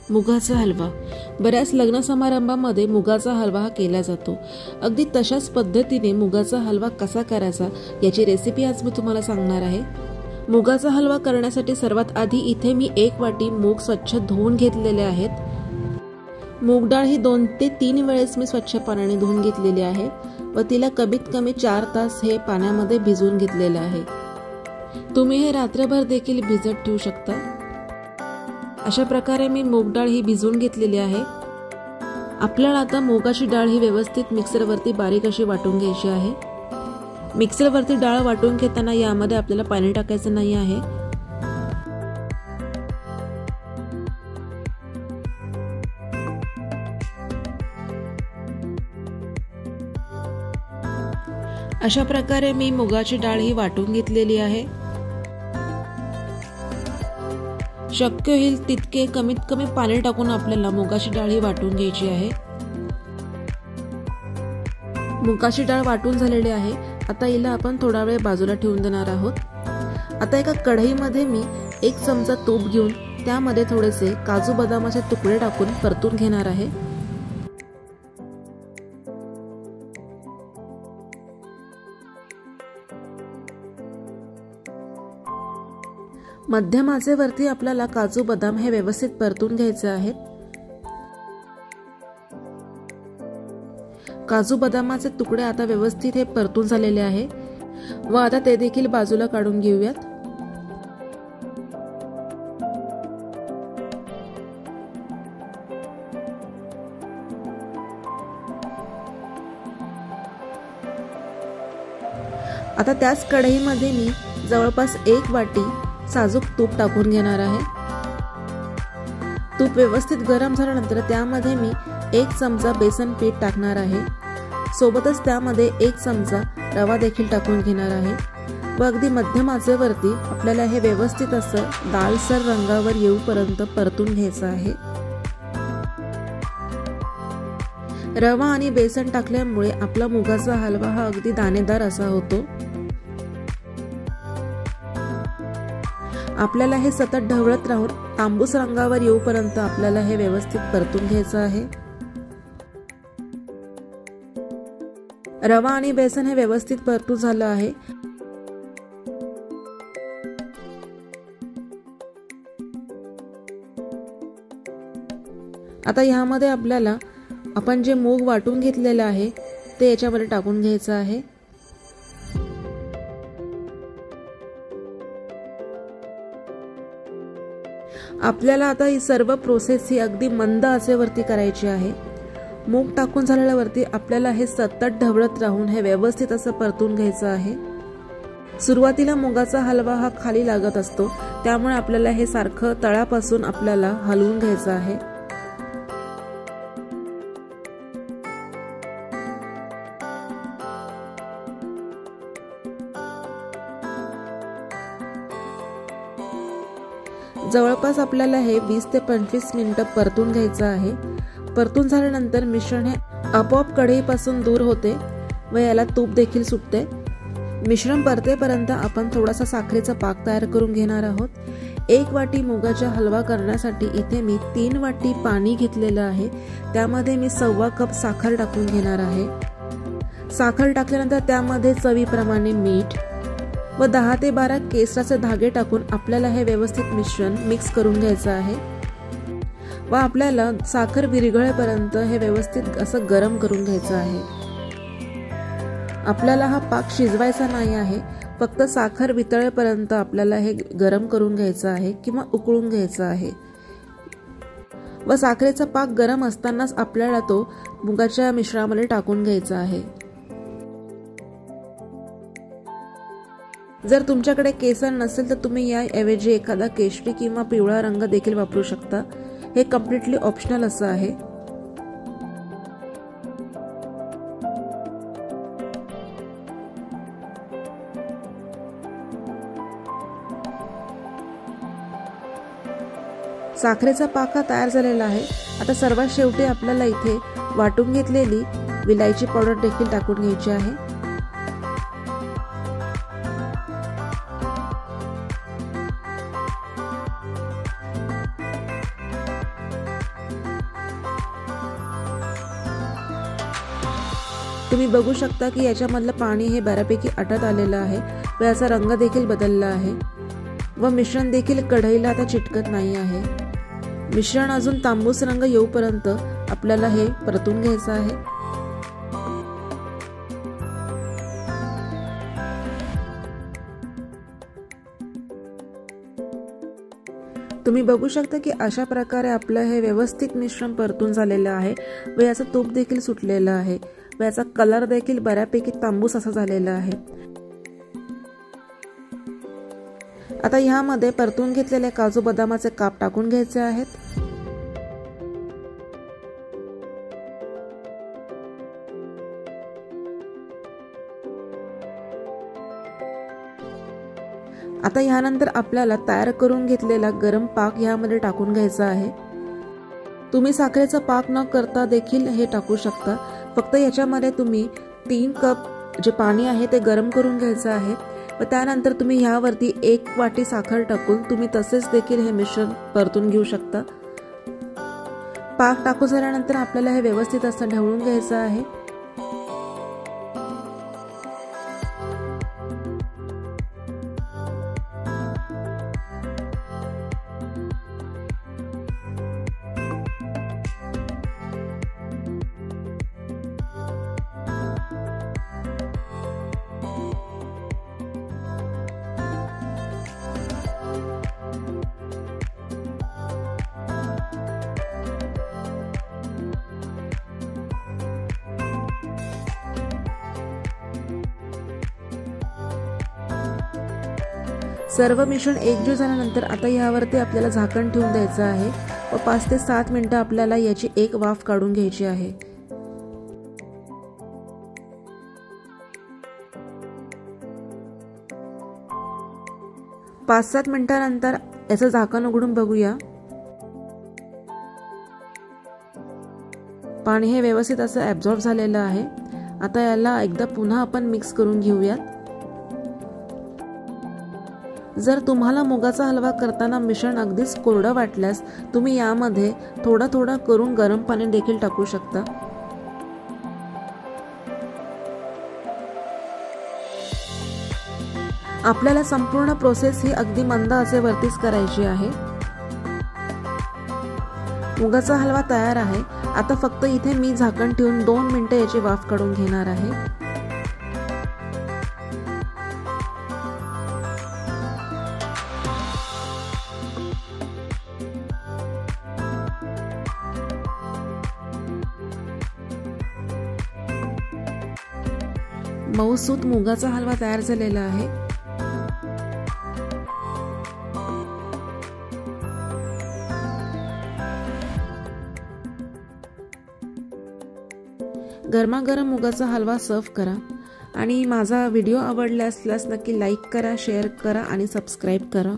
मुगाचा हलवा. बऱ्याच लग्न समारंभामध्ये मुगाचा हलवा हा केला जातो. अगदी तशाच पद्धतीने मुगाचा हलवा कसा करायचा याची रेसिपी आज मी तुम्हाला सांगणार आहे. मुगाचा हलवा करण्यासाठी सर्वात आधी इथे मी 1 वाटी मूग स्वच्छ धुवून घेतलेले आहेत. मूग डाळ ही 2 ते 3 वेळेस मी स्वच्छ पाण्याने धुवून घेतलेली आहे व तिला कमीत कमी 4 तास हे पाण्यामध्ये भिजवून घेतलेले आहे. तुम्ही हे रात्रभर देखील भिजत ठेवू शकता. अशा प्रकारे मी मूग डाळ ही भिजवून घेतलेली आहे. आपल्याला आता मुगाची डाळ ही व्यवस्थित मिक्सरवरती बारीक अशी वाटून घ्यायची आहे. मिक्सरवरती डाळ वाटून घेताना यामध्ये आपल्याला पाणी टाकायचं नाही आहे. अशा प्रकारे मी मुगाची डाळ ही वाटून घेतलेली आहे. शक्य होईल तितके कमीत कमी पाणी टाकून आपल्याला मुगाची डाळ ही वाटून घ्यायची आहे. मुगाची डाळ वाटून झालेली आहे. आता हिला आपण थोडा वेळ बाजूला ठेवून देणार आहोत. आता एका कढईमध्ये मी 1 चमचा तूप घेऊन त्यामध्ये थोडेसे काजू बदामाचे तुकडे टाकून परतून घेणार आहे. मध्यम आचेवरती आपल्याला काजू बदाम हे व्यवस्थित परतून घ्यायचे आहेत. काजू बदामाचे तुकडे आता व्यवस्थित हे परतून झालेले आहे व आता ते देखील बाजूला काढून घेऊयात. आता त्याच कढईमध्ये मी जवळपास 1 वाटी साजूक तूप टाकून घेणार आहे. तूप व्यवस्थित गरम झाल्यानंतर त्यामध्ये मी 1 चमचा बेसन पीठ टाकणार आहे. सोबतच त्यामध्ये 1 चमचा रवा देखील टाकून घेणार आहे व अगदी मध्यम आचेवरती आपल्याला हे व्यवस्थित असं लालसर रंगावर येऊपर्यंत परतून घ्यायचं आहे. रवा आणि बेसन टाकल्यामुळे आपला मुगाचा हलवा हा अगदी दाणेदार असा होतो. आपल्याला हे सतत ढवळत राहून तांबूस रंगावर येऊपर्यंत आपल्याला हे व्यवस्थित परतून घ्यायचं आहे. रवा आणि बेसन हे व्यवस्थित परतून झालं आहे. आता यामध्ये आपल्याला आपण जे मूग वाटून घेतलेलं आहे ते याच्यामध्ये टाकून घ्यायचं आहे. आपल्याला आता ही सर्व प्रोसेस ही अगदी मंद आचेवरती करायची आहे. मूग टाकून झाल्यावरती आपल्याला हे सतत ढवळत राहून हे व्यवस्थित असं परतून घ्यायचं आहे. सुरुवातीला मुगाचा हलवा हा खाली लागत असतो, त्यामुळे आपल्याला हे सारखं तळापासून आपल्याला हलवून घ्यायचं आहे. जवळपास आपल्याला हे 20 ते 25 मिनिटं परतून घ्यायचं आहे. परतून झाल्यानंतर मिश्रण हे आपोआप कढईपासून दूर होते व याला तूप देखील सुटते. मिश्रण परतेपर्यंत आपण थोडासा साखरेचा पाक तयार करून घेणार आहोत. 1 वाटी मुगाचा हलवा करण्यासाठी इथे मी 3 वाटी पाणी घेतलेलं आहे. त्यामध्ये मी 1.25 कप साखर टाकून घेणार आहे. साखर टाकल्यानंतर त्यामध्ये चवीप्रमाणे मीठ व 10 ते 12 केसराचे धागे टाकून आपल्याला हे व्यवस्थित मिश्रण मिक्स करून घ्यायचं आहे व आपल्याला साखर विरघळेपर्यंत हे व्यवस्थित असं गरम करून घ्यायचं आहे. आपल्याला हा पाक शिजवायचा नाही आहे, फक्त साखर वितळेपर्यंत आपल्याला हे गरम करून घ्यायचं आहे किंवा उकळून घ्यायचं आहे. व साखरेचा पाक गरम असतानाच आपल्याला तो मुगाच्या मिश्रणामध्ये टाकून घ्यायचा आहे. जर तुमच्याकडे केसर नसेल तर तुम्ही याऐवजी एखादा केशरी किंवा पिवळा रंग देखील वापरू शकता. हे कम्प्लिटली ऑप्शनल असं आहे. साखरेचा पाक हा तयार झालेला आहे. आता सर्वात शेवटी आपल्याला इथे वाटून घेतलेली विलायची पावडर देखील टाकून घ्यायची आहे. तुम्ही बघू शकता की याच्यामधलं पाणी हे बऱ्यापैकी आटत आलेलं आहे व याचा रंग देखील बदलला आहे व मिश्रण देखील कढईला आता चिटकत नाही आहे। मिश्रण अजून तांबूस रंग येऊपर्यंत आपल्याला हे परतून घ्यायचं आहे। तुम्ही बघू शकता की अशा प्रकारे आपलं हे व्यवस्थित मिश्रण परतून झालेलं आहे व याचं तूप देखील सुटलेलं आहे व याचा कलर देखील बऱ्यापैकी तांबूस असा झालेला आहे। आता ह्यामध्ये परतून घेतलेले काजू बदामाचे काप टाकून घ्यायचे आहेत। आता ह्यानंतर आपल्याला तयार करून घेतलेला गरम पाक ह्यामध्ये टाकून घ्यायचा आहे। तुम्ही साखरेचा पाक न करता देखील हे टाकू शकता, फक्त याच्यामध्ये तुम्ही 3 कप जे पाणी आहे ते गरम करून घ्यायचं आहे व त्यानंतर तुम्ही ह्यावरती 1 वाटी साखर टाकून तुम्ही तसेच देखील हे मिश्रण परतून घेऊ शकता। पाक टाकून झाल्यानंतर आपल्याला हे व्यवस्थित असं ढवळून घ्यायचं आहे। सर्व मिश्रण एकजीव झाल्यानंतर आता यावरती आपल्याला झाकण ठेवून द्यायचं आहे व 5 ते 7 मिनिटं आपल्याला याची एक वाफ काढून घ्यायची आहे। पाच 7 मिनिटांनंतर याचं झाकण उघडून बघूया। पाणी हे व्यवस्थित असं ॲब्झॉर्ब झालेलं आहे। आता याला एकदा पुन्हा आपण मिक्स करून घेऊयात। जर तुम्हाला मुगाचा हलवा करताना मिश्रण अगदीच कोरडं वाटल्यास तुम्ही यामध्ये थोडा थोडा करून गरम पाणी देखील टाकू शकता। आपल्याला संपूर्ण प्रोसेस ही अगदी मंद आचेवरतीच करायची आहे। मुगाचा हलवा तयार आहे। आता फक्त इथे मी झाकण ठेवून 2 मिनिटं याची वाफ काढून घेणार आहे। मऊसूत मुगाचा हलवा तयार झालेला आहे। गरमागरम मुगाचा हलवा सर्व करा आणि माझा व्हिडिओ आवडला असल्यास नक्की लाईक करा, शेअर करा आणि सबस्क्राईब करा।